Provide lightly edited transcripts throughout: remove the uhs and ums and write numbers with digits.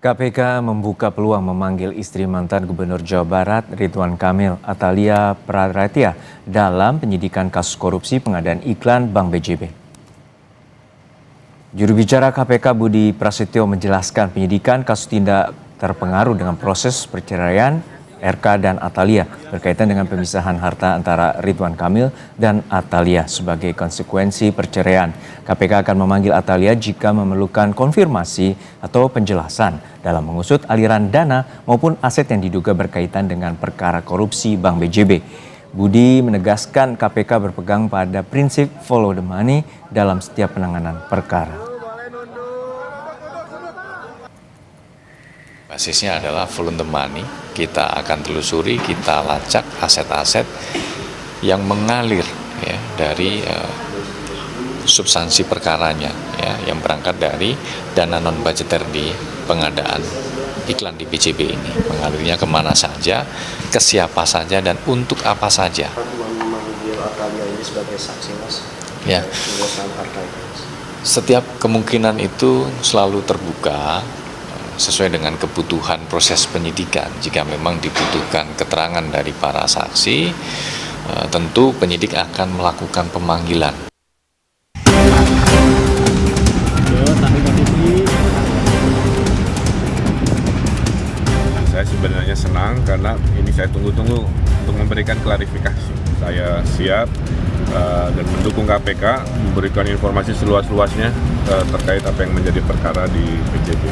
KPK membuka peluang memanggil istri mantan Gubernur Jawa Barat Ridwan Kamil, Atalia Praratia, dalam penyidikan kasus korupsi pengadaan iklan Bank BJB. Juru bicara KPK Budi Prasetyo menjelaskan penyidikan kasus tindak terpengaruh dengan proses perceraian RK dan Atalia berkaitan dengan pemisahan harta antara Ridwan Kamil dan Atalia sebagai konsekuensi perceraian. KPK akan memanggil Atalia jika memerlukan konfirmasi atau penjelasan dalam mengusut aliran dana maupun aset yang diduga berkaitan dengan perkara korupsi Bank BJB. Budi menegaskan KPK berpegang pada prinsip follow the money dalam setiap penanganan perkara. Basisnya adalah follow the money. Kita akan telusuri, kita lacak aset-aset yang mengalir ya, dari substansi perkaranya ya, yang berangkat dari dana non budgeter di pengadaan iklan di BJB ini. Mengalirnya kemana saja, ke siapa saja, dan untuk apa saja. Memanggil Atalia ini sebagai saksi, Mas? Ya. Setiap kemungkinan itu selalu terbuka sesuai dengan kebutuhan proses penyidikan. Jika memang dibutuhkan keterangan dari para saksi, tentu penyidik akan melakukan pemanggilan. Saya sebenarnya senang karena ini saya tunggu-tunggu untuk memberikan klarifikasi. Saya siap dan mendukung KPK memberikan informasi seluas-luasnya terkait apa yang menjadi perkara di BJB.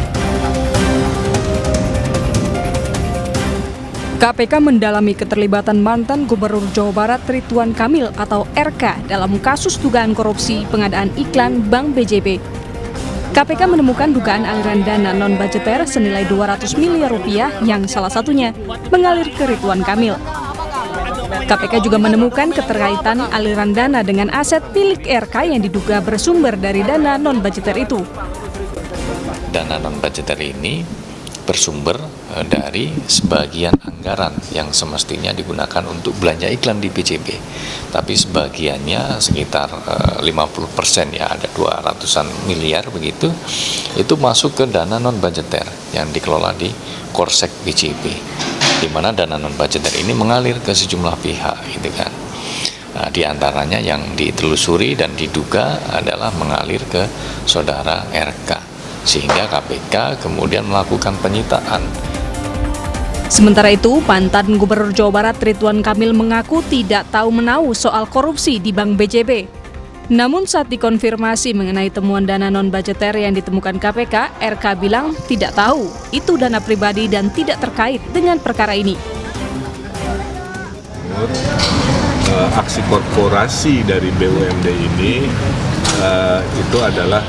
KPK mendalami keterlibatan mantan Gubernur Jawa Barat Ridwan Kamil atau RK dalam kasus dugaan korupsi pengadaan iklan Bank BJB. KPK menemukan dugaan aliran dana non-budgeter senilai 200 miliar rupiah yang salah satunya mengalir ke Ridwan Kamil. KPK juga menemukan keterkaitan aliran dana dengan aset milik RK yang diduga bersumber dari dana non-budgeter itu. Dana non-budgeter ini bersumber dari sebagian anggaran yang semestinya digunakan untuk belanja iklan di BJB. Tapi sebagiannya sekitar 50% ya, ada 200-an miliar begitu, itu masuk ke dana non-budgeter yang dikelola di Korsek BJB, di mana dana non-budgeter ini mengalir ke sejumlah pihak gitu kan. Nah, di antaranya yang ditelusuri dan diduga adalah mengalir ke saudara RK. Sehingga KPK kemudian melakukan penyitaan. Sementara itu, mantan Gubernur Jawa Barat Ridwan Kamil mengaku tidak tahu menahu soal korupsi di Bank BJB. Namun saat dikonfirmasi mengenai temuan dana non-budgeter yang ditemukan KPK, RK bilang tidak tahu, itu dana pribadi dan tidak terkait dengan perkara ini. Aksi korporasi dari BUMD ini itu adalah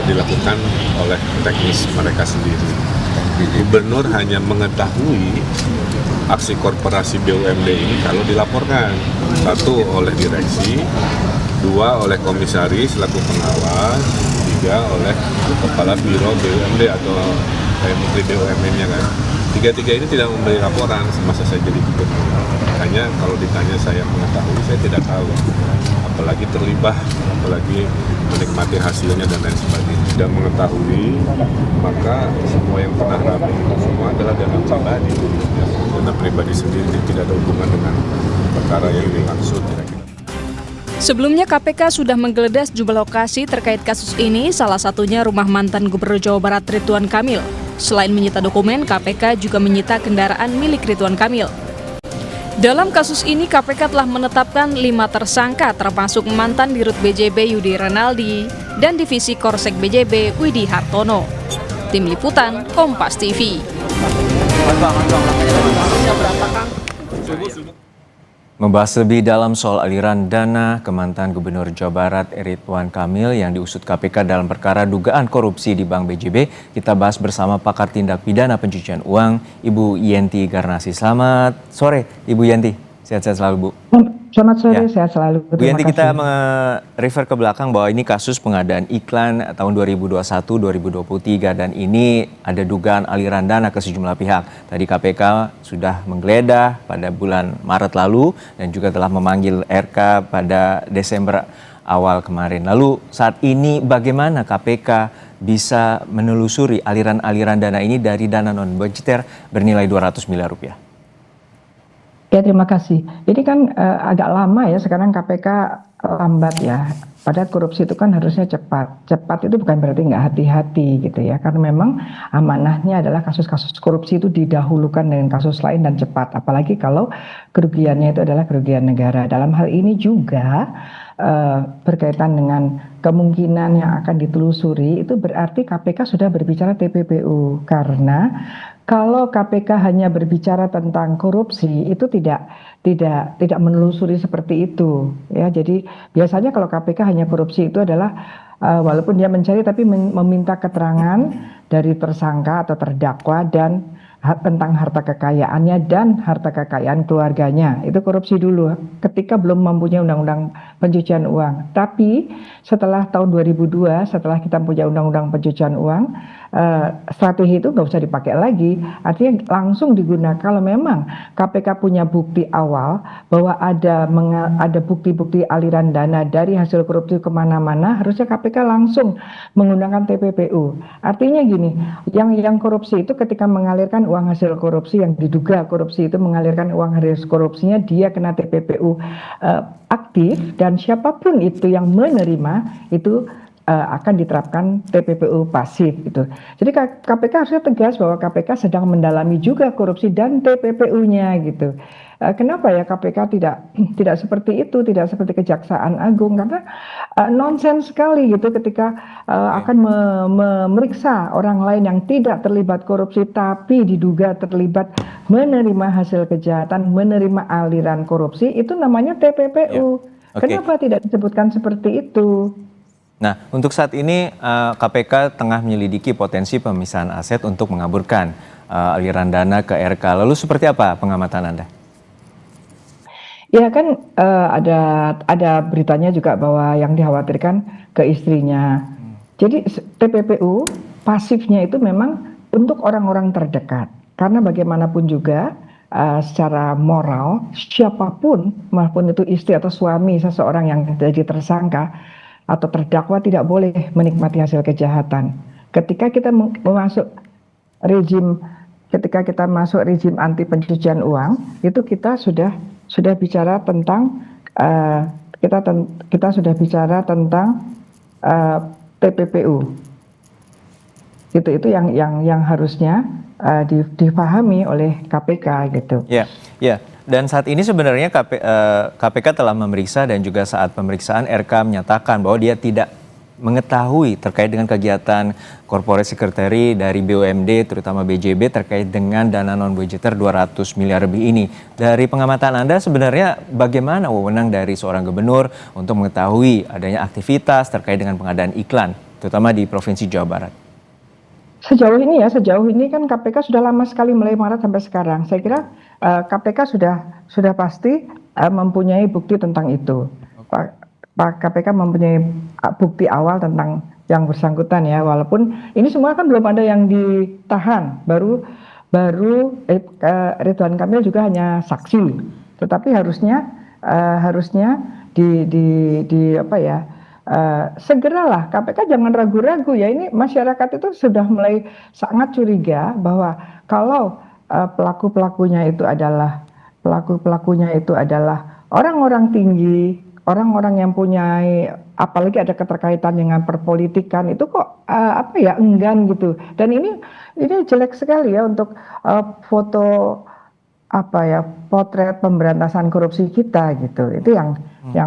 dilakukan oleh teknis mereka sendiri. Gubernur hanya mengetahui aksi korporasi BUMD ini kalau dilaporkan. Satu, oleh direksi; dua, oleh komisaris selaku pengawas; tiga, oleh kepala biro BUMD atau menteri BUMN-nya kan. Tiga-tiga ini tidak memberi laporan semasa saya jadi gubernur. Hanya kalau ditanya saya mengetahui, saya tidak tahu. Apalagi terlibat, apalagi menikmati hasilnya dan lain sebagainya. Tidak mengetahui, maka semua yang pernah rame itu semua adalah dana pribadi. Dana pribadi sendiri tidak ada hubungan dengan perkara yang dimaksud. Sebelumnya KPK sudah menggeledah sejumlah lokasi terkait kasus ini, salah satunya rumah mantan Gubernur Jawa Barat Ridwan Kamil. Selain menyita dokumen, KPK juga menyita kendaraan milik Ridwan Kamil. Dalam kasus ini, KPK telah menetapkan 5 tersangka termasuk mantan Dirut BJB Yudi Renaldi dan Divisi Korsek BJB Widi Hartono. Tim Liputan, Kompas TV. Membahas lebih dalam soal aliran dana ke mantan Gubernur Jawa Barat Ridwan Kamil yang diusut KPK dalam perkara dugaan korupsi di Bank BJB, kita bahas bersama pakar tindak pidana pencucian uang, Ibu Yenti Garnasi. Selamat sore, Ibu Yenti. Sehat-sehat selalu, Bu. Selamat sore, sehat selalu. Bu Yenti, kita refer ke belakang bahwa ini kasus pengadaan iklan tahun 2021-2023 dan ini ada dugaan aliran dana ke sejumlah pihak. Tadi KPK sudah menggeledah pada bulan Maret lalu dan juga telah memanggil RK pada Desember awal kemarin. Lalu saat ini bagaimana KPK bisa menelusuri aliran-aliran dana ini dari dana non-budgeter bernilai 200 miliar rupiah? Ya, terima kasih. Ini kan agak lama ya, sekarang KPK lambat ya. Padahal korupsi itu kan harusnya cepat. Cepat itu bukan berarti nggak hati-hati gitu ya. Karena memang amanahnya adalah kasus-kasus korupsi itu didahulukan dengan kasus lain dan cepat. Apalagi kalau kerugiannya itu adalah kerugian negara. Dalam hal ini juga berkaitan dengan kemungkinan yang akan ditelusuri, itu berarti KPK sudah berbicara TPPU. Karena kalau KPK hanya berbicara tentang korupsi, itu tidak menelusuri seperti itu ya. Jadi biasanya kalau KPK hanya korupsi itu adalah walaupun dia mencari tapi meminta keterangan dari tersangka atau terdakwa dan tentang harta kekayaannya dan harta kekayaan keluarganya. Itu korupsi dulu ketika belum mempunyai undang-undang pencucian uang. Tapi setelah tahun 2002, setelah kita punya undang-undang pencucian uang, strategi itu nggak usah dipakai lagi. Artinya langsung digunakan kalau memang KPK punya bukti awal bahwa ada bukti-bukti aliran dana dari hasil korupsi kemana-mana, harusnya KPK langsung menggunakan TPPU. Artinya gini, yang korupsi itu ketika mengalirkan uang hasil korupsi, yang diduga korupsi itu mengalirkan uang hasil korupsinya, dia kena TPPU aktif, dan siapapun itu yang menerima itu akan diterapkan TPPU pasif gitu. Jadi KPK harusnya tegas bahwa KPK sedang mendalami juga korupsi dan TPPU-nya gitu. Kenapa ya KPK tidak seperti itu, tidak seperti Kejaksaan Agung, karena nonsens sekali gitu ketika akan memeriksa orang lain yang tidak terlibat korupsi tapi diduga terlibat menerima hasil kejahatan, menerima aliran korupsi, itu namanya TPPU. Ya. Okay. Kenapa tidak disebutkan seperti itu? Nah, untuk saat ini KPK tengah menyelidiki potensi pemisahan aset untuk mengaburkan aliran dana ke RK. Lalu seperti apa pengamatan Anda? Ya kan ada beritanya juga bahwa yang dikhawatirkan ke istrinya. Jadi TPPU pasifnya itu memang untuk orang-orang terdekat. Karena bagaimanapun juga secara moral siapapun, maupun itu istri atau suami seseorang yang jadi tersangka atau terdakwa, tidak boleh menikmati hasil kejahatan. Ketika kita masuk rejim anti pencucian uang, itu kita sudah bicara tentang kita sudah bicara tentang TPPU. Itu yang harusnya dipahami oleh KPK gitu. Ya. Dan saat ini sebenarnya KPK telah memeriksa, dan juga saat pemeriksaan RK menyatakan bahwa dia tidak mengetahui terkait dengan kegiatan corporate secretary dari BUMD, terutama BJB, terkait dengan dana non-budgeter 200 miliar lebih ini. Dari pengamatan Anda, sebenarnya bagaimana wewenang dari seorang gubernur untuk mengetahui adanya aktivitas terkait dengan pengadaan iklan, terutama di Provinsi Jawa Barat? Sejauh ini kan KPK sudah lama sekali, mulai Maret sampai sekarang. Saya kira KPK sudah pasti mempunyai bukti tentang itu. KPK mempunyai bukti awal tentang yang bersangkutan ya, walaupun ini semua kan belum ada yang ditahan, baru Ridwan Kamil juga hanya saksi, tetapi harusnya segeralah KPK jangan ragu-ragu ya. Ini masyarakat itu sudah mulai sangat curiga bahwa kalau pelaku-pelakunya itu adalah orang-orang tinggi, orang-orang yang punya, apalagi ada keterkaitan dengan perpolitikan, itu kok enggan gitu. Dan ini jelek sekali ya untuk foto potret pemberantasan korupsi kita gitu. Itu yang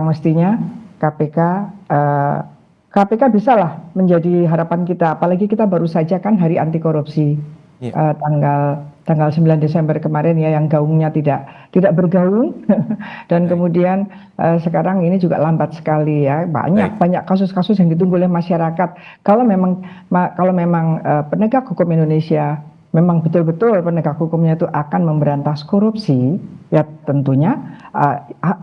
mestinya KPK bisalah menjadi harapan kita, apalagi kita baru saja kan hari anti korupsi tanggal 9 Desember kemarin ya, yang gaungnya tidak bergaung dan kemudian sekarang ini juga lambat sekali ya, banyak kasus-kasus yang ditunggu oleh masyarakat. Kalau memang penegak hukum Indonesia memang betul-betul penegak hukumnya itu akan memberantas korupsi, ya tentunya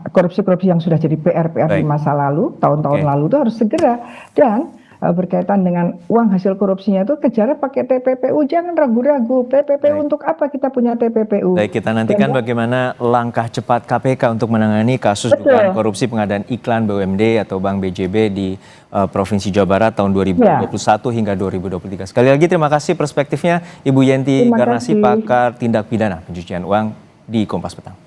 korupsi-korupsi yang sudah jadi PR di masa lalu, tahun-tahun lalu itu harus segera, dan berkaitan dengan uang hasil korupsinya itu kejarnya pakai TPPU, jangan ragu-ragu. TPPU untuk apa kita punya TPPU? Baik, kita nantikan bagaimana langkah cepat KPK untuk menangani kasus dugaan korupsi pengadaan iklan BUMD atau Bank BJB di Provinsi Jawa Barat tahun 2021 hingga 2023. Sekali lagi terima kasih perspektifnya Ibu Yenti Garnasi, pakar tindak pidana pencucian uang di Kompas Petang.